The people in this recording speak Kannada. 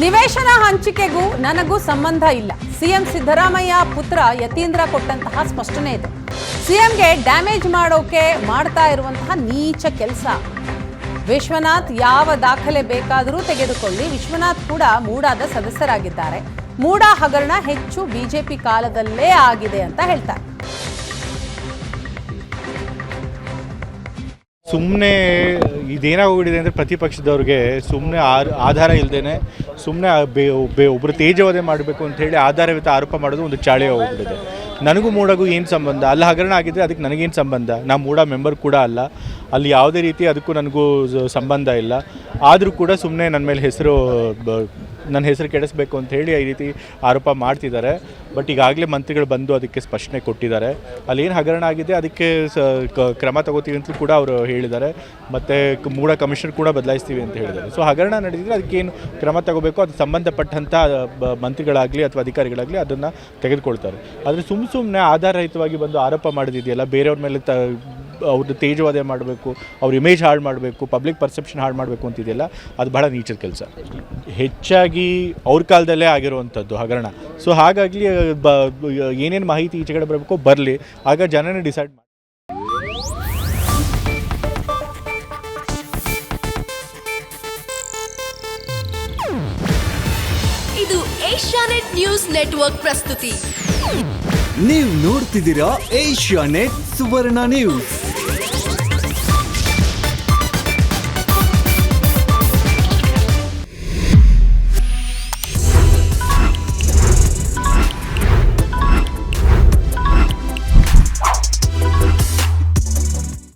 ನಿವೇಶನ ಹಂಚಿಕೆಗೂ ನನಗೂ ಸಂಬಂಧ ಇಲ್ಲ. ಸಿಎಂ ಸಿದ್ದರಾಮಯ್ಯ ಪುತ್ರ ಯತೀಂದ್ರ ಕೊಟ್ಟಂತಹ ಸ್ಪಷ್ಟನೆ ಇದೆ. ಸಿಎಂಗೆ ಡ್ಯಾಮೇಜ್ ಮಾಡೋಕೆ ಮಾಡ್ತಾ ಇರುವಂತಹ ನೀಚ ಕೆಲಸ. ವಿಶ್ವನಾಥ್ ಯಾವ ದಾಖಲೆ ಬೇಕಾದರೂ ತೆಗೆದುಕೊಳ್ಳಿ. ವಿಶ್ವನಾಥ್ ಕೂಡ ಮೂಡಾದ ಸದಸ್ಯರಾಗಿದ್ದಾರೆ. ಮೂಡಾ ಹಗರಣ ಹೆಚ್ಚು ಬಿಜೆಪಿ ಕಾಲದಲ್ಲೇ ಆಗಿದೆ ಅಂತ ಹೇಳ್ತಾರೆ. ಸುಮ್ಮನೆ ಇದೇನಾಗೋಗಿದೆ ಅಂದರೆ ಪ್ರತಿಪಕ್ಷದವ್ರಿಗೆ ಸುಮ್ಮನೆ ಆಧಾರ ಇಲ್ಲದೇ ಸುಮ್ಮನೆ ಒಬ್ಬರು ತೇಜವಧೆ ಮಾಡಬೇಕು ಅಂತ ಹೇಳಿ ಆಧಾರಯುತ ಆರೋಪ ಮಾಡೋದು ಒಂದು ಚಾಳಿ ಹೋಗ್ಬಿಟ್ಟಿದೆ. ನನಗೂ ಮೂಡಾಗೂ ಏನು ಸಂಬಂಧ? ಅಲ್ಲಿ ಹಗರಣ ಆಗಿದ್ದರೆ ಅದಕ್ಕೆ ನನಗೇನು ಸಂಬಂಧ? ನಾ ಮೂಡಾ ಮೆಂಬರ್ ಕೂಡ ಅಲ್ಲ. ಅಲ್ಲಿ ಯಾವುದೇ ರೀತಿ ಅದಕ್ಕೂ ನನಗೂ ಸಂಬಂಧ ಇಲ್ಲ. ಆದರೂ ಕೂಡ ಸುಮ್ಮನೆ ನನ್ನ ಮೇಲೆ ನನ್ನ ಹೆಸರು ಕೆಡಿಸ್ಬೇಕು ಅಂತ ಹೇಳಿ ಈ ರೀತಿ ಆರೋಪ ಮಾಡ್ತಿದ್ದಾರೆ. ಬಟ್ ಈಗಾಗಲೇ ಮಂತ್ರಿಗಳು ಬಂದು ಅದಕ್ಕೆ ಸ್ಪಷ್ಟನೆ ಕೊಟ್ಟಿದ್ದಾರೆ. ಅಲ್ಲೇನು ಹಗರಣ ಆಗಿದೆ ಅದಕ್ಕೆ ಕ್ರಮ ತಗೋತೀವಿ ಅಂತಲೂ ಕೂಡ ಅವರು ಹೇಳಿದ್ದಾರೆ. ಮತ್ತು ಮೂಡಾ ಕಮಿಷನರ್ ಕೂಡ ಬದಲಾಯಿಸ್ತೀವಿ ಅಂತ ಹೇಳಿದ್ದಾರೆ. ಸೊ ಹಗರಣ ನಡೆದಿದ್ರೆ ಅದಕ್ಕೇನು ಕ್ರಮ ತಗೋಬೇಕು ಅದು ಸಂಬಂಧಪಟ್ಟಂಥ ಮಂತ್ರಿಗಳಾಗಲಿ ಅಥವಾ ಅಧಿಕಾರಿಗಳಾಗಲಿ ಅದನ್ನು ತೆಗೆದುಕೊಳ್ತಾರೆ. ಆದರೆ ಸುಮ್ಮನೆ ಆಧಾರರಹಿತವಾಗಿ ಬಂದು ಆರೋಪ ಮಾಡೋದಿದೆಯಲ್ಲ, ಬೇರೆಯವ್ರ ಮೇಲೆ ಅವ್ರದ್ದು ತೇಜವಾದೆ ಮಾಡಬೇಕು, ಅವ್ರ ಇಮೇಜ್ ಹಾಳು ಮಾಡಬೇಕು, ಪಬ್ಲಿಕ್ ಪರ್ಸೆಪ್ಷನ್ ಹಾಳು ಮಾಡಬೇಕು ಅಂತಿದೆಯಲ್ಲ, ಅದು ಬಹಳ ನೀಚದ ಕೆಲಸ. ಹೆಚ್ಚಾಗಿ ಅವ್ರ ಕಾಲದಲ್ಲೇ ಆಗಿರುವಂಥದ್ದು ಹಗರಣ. ಸೊ ಹಾಗಾಗಿ ಏನೇನು ಮಾಹಿತಿ ಈಚೆಗಡೆ ಬರಬೇಕು ಬರಲಿ, ಆಗ ಜನನೇ ಡಿಸೈಡ್ ಮಾಡಿ. ಇದು ಏಷ್ಯಾನೆಟ್ ನ್ಯೂಸ್ ನೆಟ್ವರ್ಕ್ ಪ್ರಸ್ತುತಿ. ನೀವು ನೋಡ್ತಿದ್ದೀರಾ ಏಷ್ಯಾನೆಟ್ ಸುವರ್ಣ ನ್ಯೂಸ್.